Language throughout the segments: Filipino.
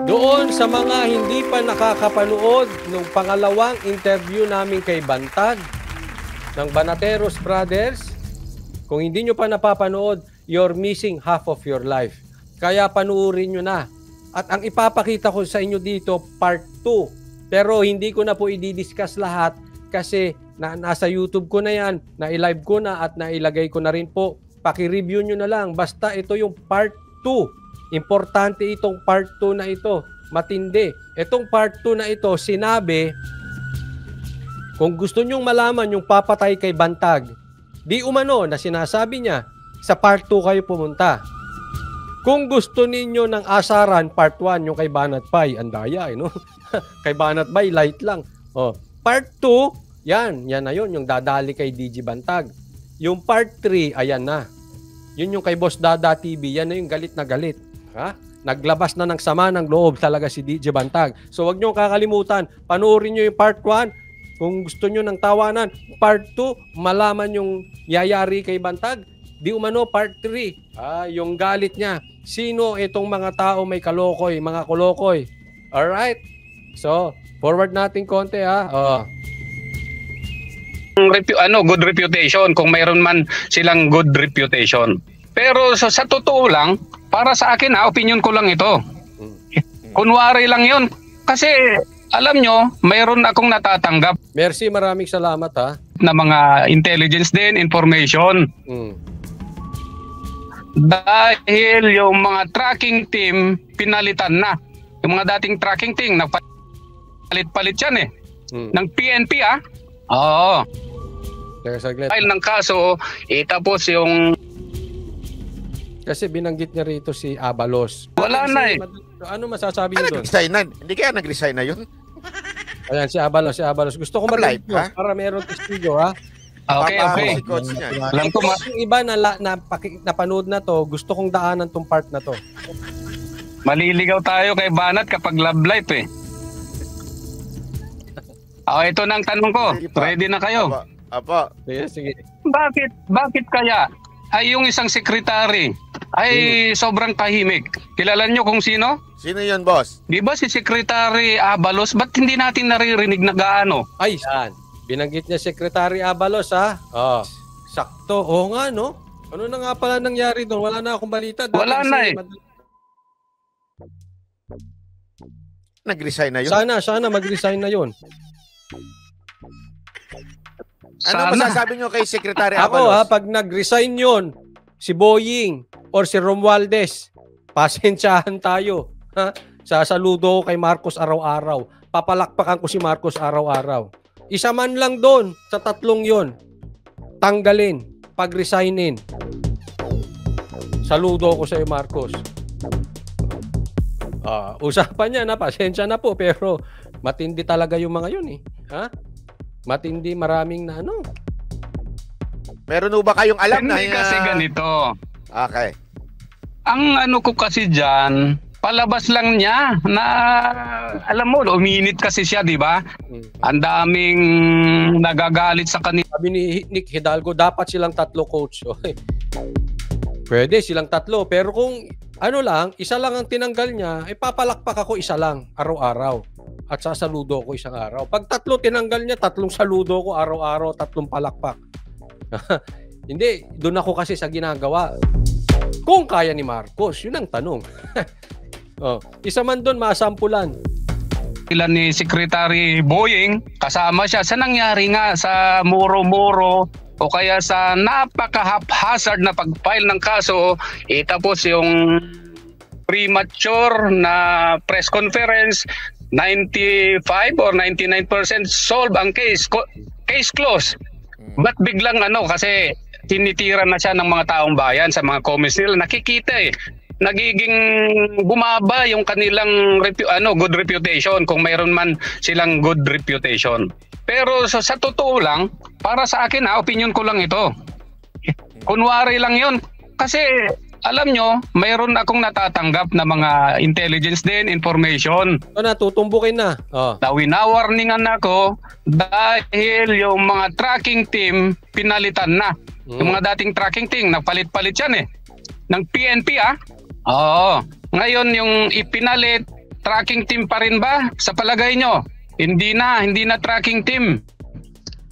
Doon sa mga hindi pa nakakapanood ng pangalawang interview namin kay Bantag ng Banateros Brothers, kung hindi nyo pa napapanood, you're missing half of your life. Kaya panuorin nyo na. At ang ipapakita ko sa inyo dito, part 2. Pero hindi ko na po i-discuss lahat kasi nasa YouTube ko na yan, na-live ko na at nailagay ko na rin po. Paki-review nyo na lang. Basta ito yung part 2. Importante itong part 2 na ito. Matindi. Itong part 2 na ito, sinabi, kung gusto nyong malaman yung papatay kay Bantag, di umano na sinasabi niya, sa part 2 kayo pumunta. Kung gusto ninyo ng asaran, part 1, yung kay Banat Bay, andaya, no? Kay Banat Bay, light lang. Oh, part 2, yan na yun, yung dadali kay DJ Bantag. Yung part 3, ayan na. Yun yung kay Boss Dada TV, yan na yung galit na galit. Ha? Naglabas na ng sama ng loob talaga si DJ Bantag. So wag niyo kakalimutan, panoorin niyo yung part 1. Kung gusto niyo ng tawanan, part 2, malaman yung yayari kay Bantag. Di umano part 3. Yung galit niya. Sino itong mga tao may kalokoy, mga kolokoy? Alright? So, forward natin konti ha. Good reputation kung mayroon man silang good reputation. Pero sa totoo lang, para sa akin opinion ko lang ito. Kunwari lang 'yon kasi alam nyo, mayroon akong natatanggap. Merci, maraming salamat ha. Na mga intelligence din, information. Dahil yung mga tracking team pinalitan na. Yung mga dating tracking team nagpalit-palit yan eh. Ng PNP Oo. Dahil ng kaso, tapos yung kasi binanggit niya rito si Abalos. Wala na eh. Ano masasabi niyo doon? Nag-resign na. Hindi kaya nag-resign na yun? Ayan, si Abalos. Gusto ko marinig para meron testigo ha. Okay. Alam ko yung iba na napanood na to, gusto kong daanan tong part na to. Maliligaw tayo kay Banat kapag love life eh. Ito na ang tanong ko. Ready na kayo? Apa. Sige. Bakit kaya ay yung isang sekretary ay sobrang tahimik? Kilala nyo kung sino? Sino yun, boss? Di ba si Secretary Abalos? Ba't hindi natin naririnig na gaano? Ay, saan? Binanggit niya Secretary Abalos ha? Sakto. Oo nga no? Ano na nga pala nangyari doon? Wala na akong balita. Wala na eh. Nag-resign na yun? Sana mag-resign na yun. Ano masasabi nyo kay Secretary Ako Abalos? pag nag-resign yun, si Boying or si Romualdez, pasensyahan tayo. Ha? Sasaludo ko kay Marcos araw-araw. Papalakpakan ko si Marcos araw-araw. Isa man lang doon sa tatlong yon, tanggalin, pag-resignin. Saludo ko sa iyo, Marcos. Usapan niya na, pasensya na po, pero matindi talaga yung mga yun eh. Ha? Matindi, maraming na ano. Meron ba kayong alam na? Hindi kasi ganito. Okay. Ang ano ko kasi dyan, palabas lang niya na, alam mo, uminit kasi siya, di ba? Ang daming nagagalit sa kanila. Sabi ni Nick Hidalgo, dapat silang tatlo, coach. Pwede silang tatlo, pero kung ano lang, isa lang ang tinanggal niya, papalakpak ako isa lang, araw-araw. At sasaludo ko isang araw. Pag tatlo tinanggal niya, tatlong saludo ko araw-araw, tatlong palakpak. Hindi, doon ako kasi sa ginagawa. Kung kaya ni Marcos, yun ang tanong. Isa man doon, masampulan. Ilan ni Secretary Boying, kasama siya sa nangyari nga sa muro-muro o kaya sa napaka-haphazard na pag-file ng kaso, tapos yung premature na press conference, 95 or 99% solve ang case. Case closed. Ba't biglang kasi tinitira na siya ng mga taong bayan sa mga comments nila. Nakikita nagiging bumaba yung kanilang good reputation kung mayroon man silang good reputation. Pero sa totoo lang, para sa akin opinion ko lang ito. Kunwari lang yon kasi alam nyo, mayroon akong natatanggap na mga intelligence din, information. Tutumbukin na. Na winawarningan ako dahil yung mga tracking team pinalitan na. Yung mga dating tracking team, nagpalit-palit yan ng PNP Oo. Ngayon yung ipinalit tracking team pa rin ba sa palagay nyo? Hindi na tracking team.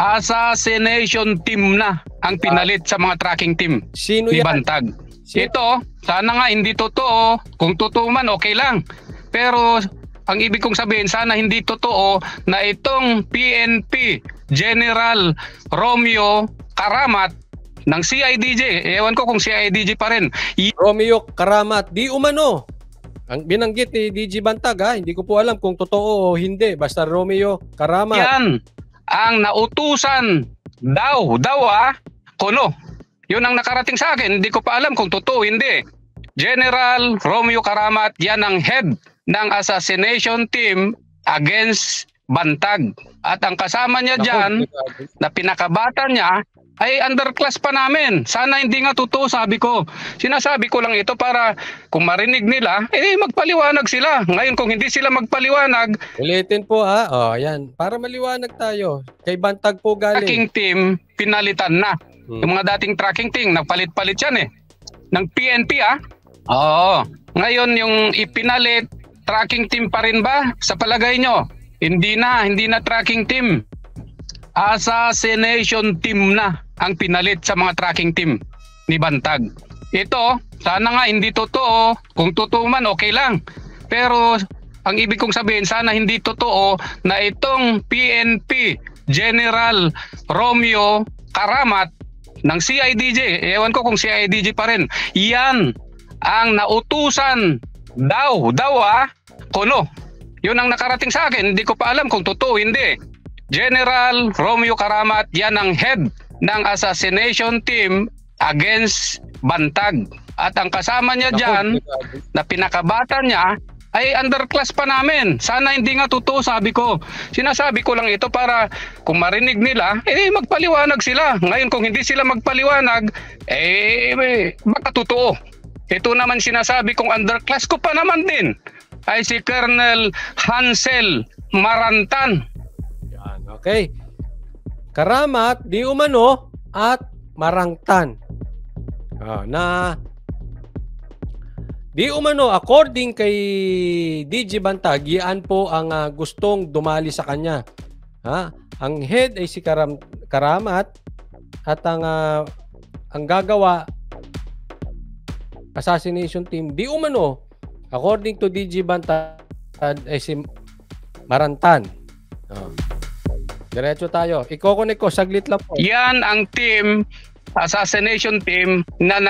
Assassination team na ang pinalit sa mga tracking team Sino ni yan? Bantag. Ito, sana nga hindi totoo. Kung totoo man, okay lang. Pero ang ibig kong sabihin, sana hindi totoo na itong PNP General Romeo Karamat ng CIDG. Ewan ko kung CIDG pa rin. Romeo Karamat, di umano. Ang binanggit ni DG Bantag, hindi ko po alam kung totoo o hindi. Basta Romeo Karamat. Yan ang nautusan daw kuno. Yun ang nakarating sa akin. Hindi ko pa alam kung totoo hindi. General Romeo Karamat, yan ang head ng assassination team against Bantag. At ang kasama niya dyan, na pinakabata niya, ay underclass pa namin. Sana hindi nga totoo, sabi ko. Sinasabi ko lang ito para kung marinig nila, magpaliwanag sila. Ngayon kung hindi sila magpaliwanag, Ulitin po yan. Para maliwanag tayo. Kay Bantag po galing. tracking team, pinalitan na. Yung mga dating tracking team, nagpalit-palit yan ng PNP Oo. Ngayon yung ipinalit, tracking team pa rin ba sa palagay nyo? Hindi na tracking team. Assassination team na ang pinalit sa mga tracking team ni Bantag. Ito, sana nga hindi totoo. Kung totoo man, okay lang. Pero ang ibig kong sabihin, sana hindi totoo na itong PNP General Romeo Karamat ng CIDG. Ewan ko kung CIDG pa rin. Yan ang nautusan daw kuno. Yun ang nakarating sa akin. Hindi ko pa alam kung totoo hindi. General Romeo Karamat, yan ang head ng assassination team against Bantag. At ang kasama niya dyan, na pinakabata niya, ay underclass pa namin. Sana hindi nga totoo, sabi ko. Sinasabi ko lang ito para kung marinig nila, magpaliwanag sila. Ngayon kung hindi sila magpaliwanag, baka totoo. Ito naman sinasabi kong underclass ko pa naman din ay si Colonel Hansel Marantan. Yan, okay. Karamat, di umano, at Marangtan. Na di umano, according kay DG Bantag, yan po ang gustong dumali sa kanya. Ang head ay si Karamat at ang gagawa assassination team, di umano, according to DG Bantag, ay si Marantan. Diretso tayo. Iko-connect ko, saglit lang po. Yan ang team, assassination team na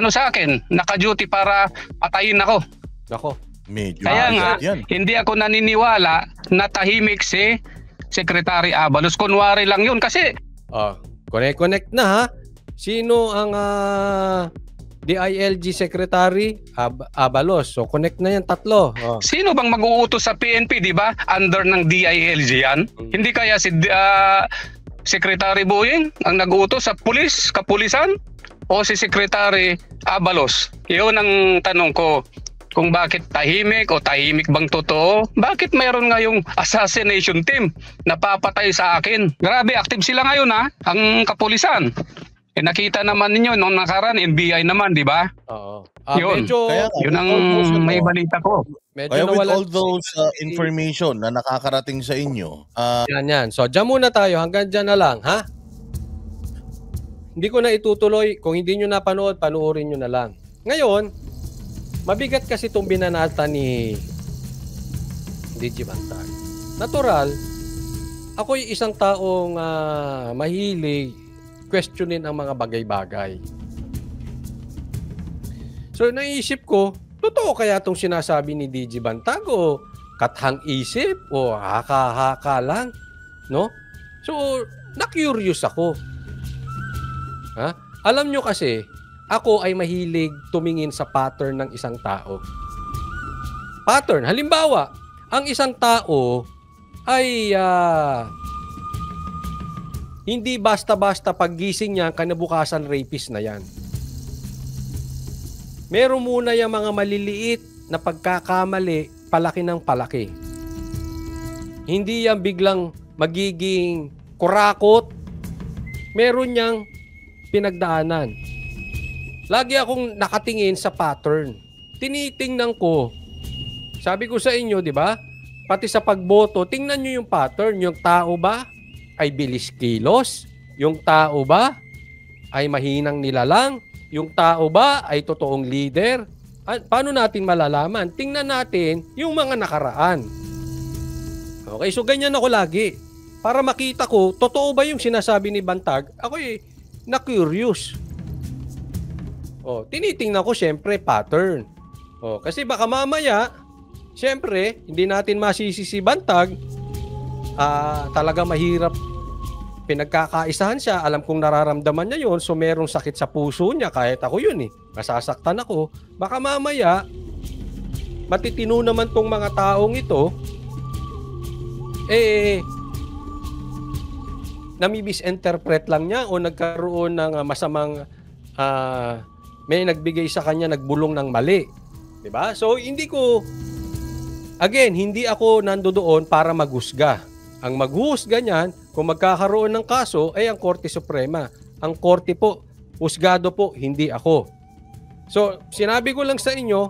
sa akin, naka-duty para patayin ako. Nako. Medyo Kaya nga, yan. hindi ako naniniwala na tahimik si Secretary Abalos. Kunwari lang yun kasi Connect na ha. Sino ang DILG Secretary? Abalos. So connect na yan, tatlo. sino bang mag-uutos sa PNP, di ba? Under ng DILG yan. Hindi kaya si Secretary Boying ang nag-uutos sa kapulisan? O si Secretary Abalos? Yun ang tanong ko. Kung bakit tahimik o tahimik bang totoo? Bakit mayroon nga yung assassination team na papatay sa akin? Grabe, active sila ngayon ang kapulisan. Nakita naman ninyo nung nakaraan, NBI naman, di ba? Oo. Yun. Yun ang may balita ko. Kaya with all those information na nakakarating sa inyo, Yan. So, dyan muna tayo. Hanggang dyan na lang, ha? Hindi ko na itutuloy. Kung hindi nyo napanood, panuorin nyo na lang. Ngayon, mabigat kasi itong binanata ni DG Bantag. Natural, ako'y isang taong mahilig questionin ang mga bagay-bagay. So, naisip ko, totoo kaya itong sinasabi ni DG Bantag o kathang isip o haka-haka lang? No? So, na-curious ako. Alam nyo kasi, ako ay mahilig tumingin sa pattern ng isang tao. Pattern. Halimbawa, ang isang tao ay hindi basta-basta paggising niya, kinabukasan rapist na yan. Meron muna yung mga maliliit na pagkakamali, palaki ng palaki. Hindi yan biglang magiging kurakot. Meron niyang pinagdaanan. Lagi akong nakatingin sa pattern. Tinitingnan ko Sabi ko sa inyo, di ba? Pati sa pagboto, tingnan nyo yung pattern. Yung tao ba ay bilis kilos? Yung tao ba ay mahinang nilalang? Yung tao ba ay totoong leader? Paano natin malalaman? Tingnan natin yung mga nakaraan. Okay, so ganyan ako lagi. Para makita ko, totoo ba yung sinasabi ni Bantag? Ako na-curious. Tinitingnan ko syempre pattern. Kasi baka mamaya, syempre, hindi natin masisi si Bantag. Talaga mahirap pinagkakaisahan siya. Alam kong nararamdaman niya yun. So merong sakit sa puso niya. Kahit ako yun Nasasaktan ako. Baka mamaya, matitino naman tong mga taong ito, nami-misinterpret lang niya o nagkaroon ng masamang may nagbigay sa kanya, nagbulong ng mali. Diba? So, hindi ako nandoon para maghusga. Ang maghusga niyan, kung magkakaroon ng kaso, ay ang Korte Suprema. Ang Korte po, husgado po, hindi ako. So, sinabi ko lang sa inyo,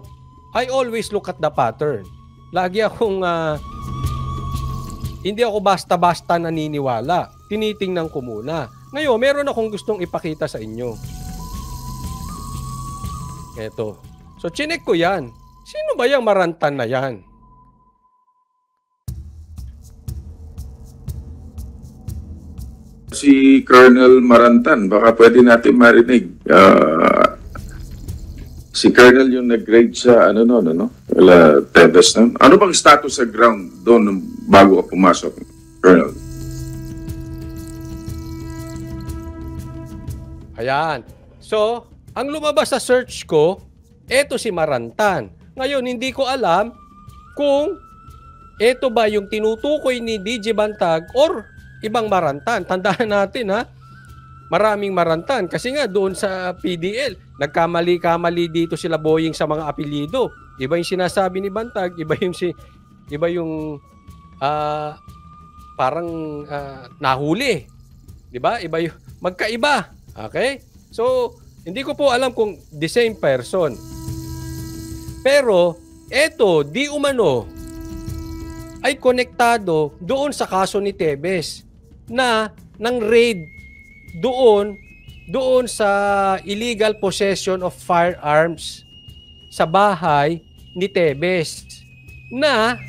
I always look at the pattern. Lagi akong, hindi ako basta-basta naniniwala. Tinitingnan ko muna. Ngayon, meron akong gustong ipakita sa inyo. Eto. So, chinek ko yan. Sino ba yung Marantan na yan? Si Colonel Marantan, baka pwede natin marinig. Si Colonel yung nag-grade sa Wala, Tebes na. Ano bang status sa ground doon bago ka pumasok, Colonel? Ayan. So, ang lumabas sa search ko, eto si Marantan. Ngayon, hindi ko alam kung eto ba yung tinutukoy ni DJ Bantag or ibang Marantan. Tandaan natin maraming Marantan. Kasi nga doon sa PDL, nagkamali-kamali dito sila Boying sa mga apelyido. Iba yung sinasabi ni Bantag, iba yung parang nahuli. 'Di ba? Iba yung magkaiba. Okay? So, hindi ko po alam kung the same person. Pero eto, di umano ay konektado doon sa kaso ni Tebes na ng raid doon sa illegal possession of firearms sa bahay ni Tebes na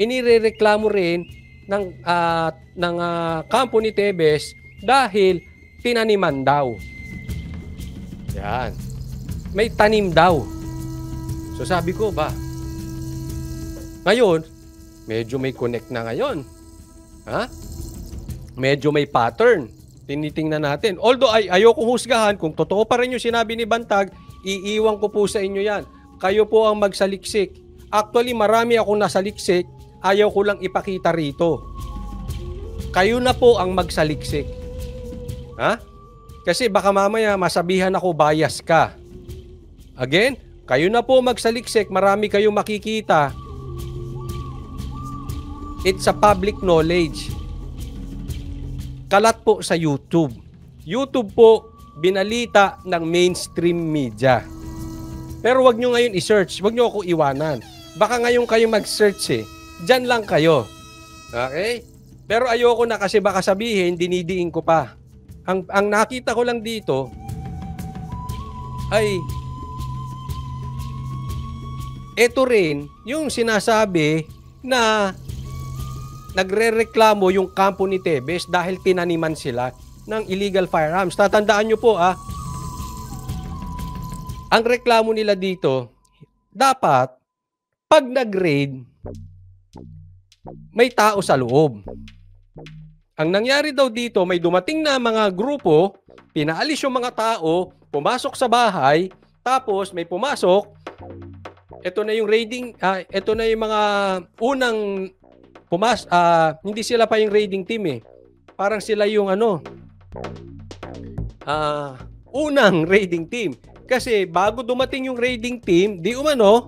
inirereklamo rin ng kampo ni Tebes dahil tinaniman daw. Yan. May tanim daw. So sabi ko ba, ngayon, medyo may connect na ngayon. Medyo may pattern. Tinitingnan natin. Although ayoko husgahan, kung totoo pa rin yung sinabi ni Bantag, iiwan ko po sa inyo yan. Kayo po ang magsaliksik. Actually, marami akong nasaliksik. Ayaw ko lang ipakita rito. Kayo na po ang magsaliksik. Kasi baka mamaya masabihan ako bias ka. Again, kayo na po magsaliksik. Marami kayong makikita. It's a public knowledge. Kalat po sa YouTube. YouTube po, binalita ng mainstream media. Pero wag nyo ngayon i-search. Wag nyo ako iwanan. Baka ngayon kayo mag-search Diyan lang kayo. Okay? Pero ayoko na kasi baka sabihin, dinidiin ko pa. Ang nakita ko lang dito ay ito rin yung sinasabi na nagrereklamo yung kampo ni Tebes dahil tinaniman sila ng illegal firearms. Tatandaan nyo po ang reklamo nila dito, dapat pag nag-raid, may tao sa loob. Ang nangyari daw dito, may dumating na mga grupo, pinaalis yung mga tao, pumasok sa bahay, tapos may pumasok, ito na yung raiding, ito na yung mga unang hindi sila pa yung raiding team Parang sila yung unang raiding team. Kasi bago dumating yung raiding team, di umano,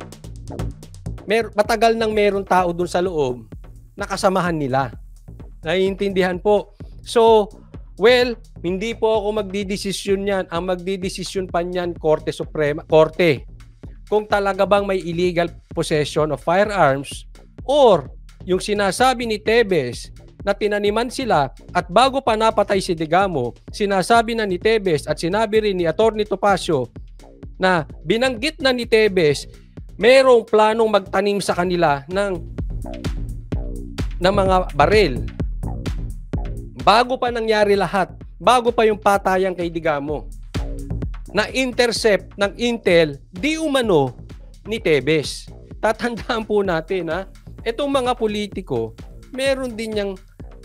matagal nang meron tao dun sa loob na kasamahan nila. Naiintindihan po. So, hindi po ako magdidesisyon yan. Ang magdidesisyon pa niyan, Korte Suprema. Korte. kung talaga bang may illegal possession of firearms or yung sinasabi ni Tebes na tinaniman sila at bago pa napatay si Digamo, sinasabi na ni Tebes at sinabi rin ni Atty. Topacio na binanggit na ni Tebes merong planong magtanim sa kanila ng mga baril. Bago pa nangyari lahat, bago pa yung patayan kay Digamo, na intercept ng Intel di umano ni Tebes. Tatandaan po natin na itong mga politiko, meron din yang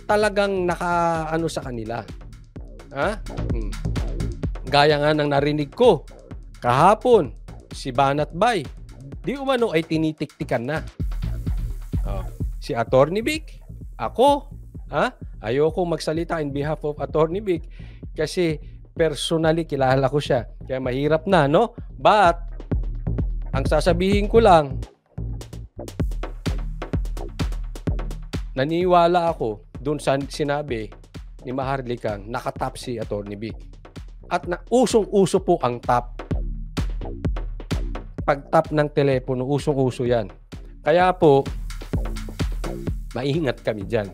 talagang nakaano sa kanila. Ha? Gaya nga ng narinig ko kahapon, si Banat Bay, di umano ay tinitiktikan na. Si Atty. Vic, ako, ayoko magsalita in behalf of Atty. Vic kasi personally kilala ko siya. Kaya mahirap na, no? But ang sasabihin ko lang, naniwala ako doon sa sinabi ni Maharlikang nakatap si Atty. Vic. At na usong-uso po ang tap. Pag-tap ng telepono, usong-uso yan. Kaya po, maingat kami dyan.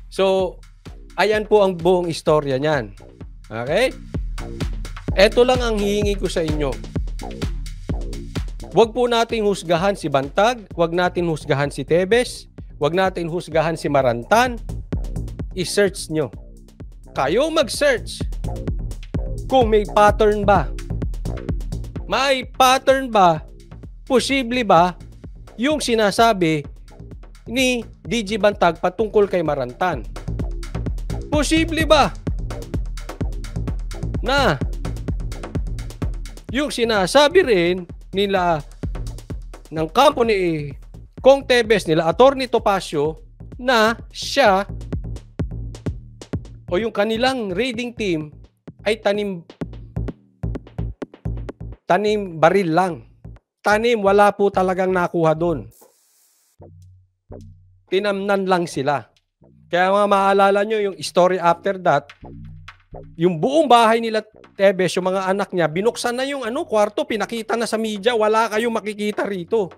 So, ayan po ang buong istorya niyan. Okay? Ito lang ang hihingi ko sa inyo. Huwag po nating husgahan si Bantag, huwag natin husgahan si Tebes, huwag natin husgahan si Marantan. I-search nyo. Kayo mag-search. Kung may pattern ba? May pattern ba? Posible ba yung sinasabi ni DG Bantag patungkol kay Marantan? Posible ba na yung sinasabi rin nila ng kampo ni Kong Tebes, nila Atty. Topacio, na siya o yung kanilang raiding team ay tanim baril lang. Tanim, wala po talagang nakuha doon. Tinamnan lang sila. Kaya mga maalala nyo yung story after that, yung buong bahay nila Tebes, yung mga anak niya, binuksan na yung kwarto, pinakita na sa media, wala kayong makikita rito.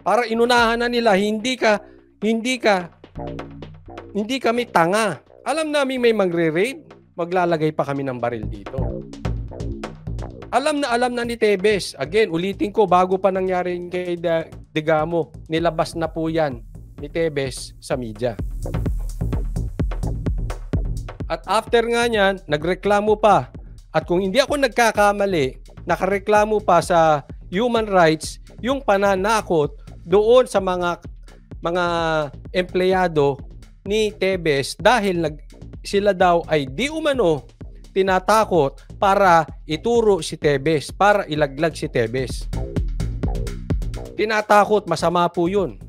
Para inunahan na nila, hindi kami tanga. Alam namin may magre-raid, maglalagay pa kami ng baril dito. Alam na ni Tebes. Again, ulitin ko, bago pa nangyari kay Digamo, nilabas na po yan ni Tebes sa media. At after nga niyan, nagreklamo pa. At kung hindi ako nagkakamali, nakareklamo pa sa human rights yung pananakot doon sa mga empleyado ni Tebes dahil sila daw ay di umano tinatakot para ituro si Tebes, para ilaglag si Tebes. Tinatakot, masama po yun.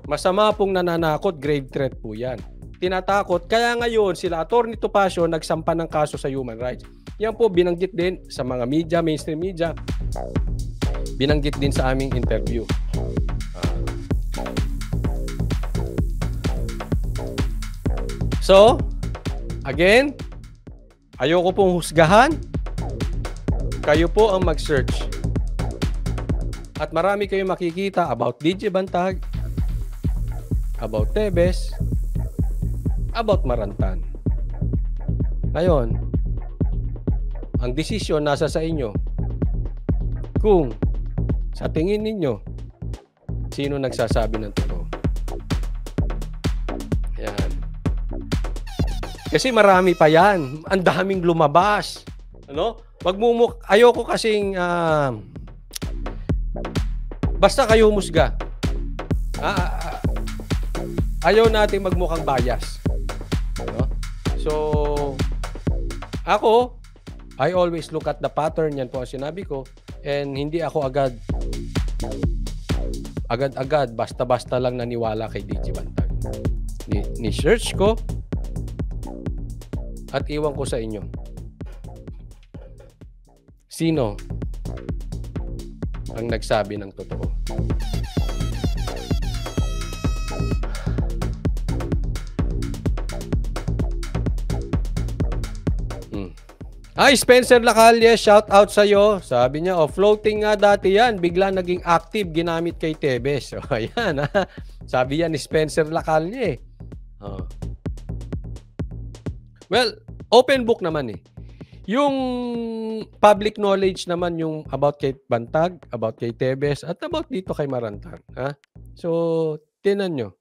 Masama pong nananakot, grave threat po yan. Tinatakot, kaya ngayon sila Atty. Topacio nagsampa ng kaso sa human rights. Yan po binanggit din sa mga media, mainstream media. Binanggit din sa aming interview. So, again, ayoko pong husgahan. Kayo po ang mag-search. At marami kayong makikita about DJ Bantag, about Tebes, about Marantan. Ngayon, ang desisyon nasa sa inyo. Kung sa tingin ninyo, sino nagsasabi ng totoo? Ayan. Kasi marami pa yan. Ang daming lumabas. Ano? Ayoko kasing basta kayo musga. Ayaw natin magmukhang bias. No? So, ako, I always look at the pattern. Yan po ang sinabi ko. And hindi ako agad-agad, basta-basta lang naniwala kay DJ Bantag. Ni-search ko at iwan ko sa inyo. Sino ang nagsabi ng totoo? Ay, Spencer Lacalle, shout out sa'yo. Sabi niya, floating nga dati yan. Bigla naging active, ginamit kay Tebes. So, ayan, ha. Sabi yan ni Spencer Lacalle. Oh. Well, open book naman eh. Yung public knowledge naman yung about kay Bantag, about kay Tebes, at about dito kay Marantang. Ha? So, tinan nyo.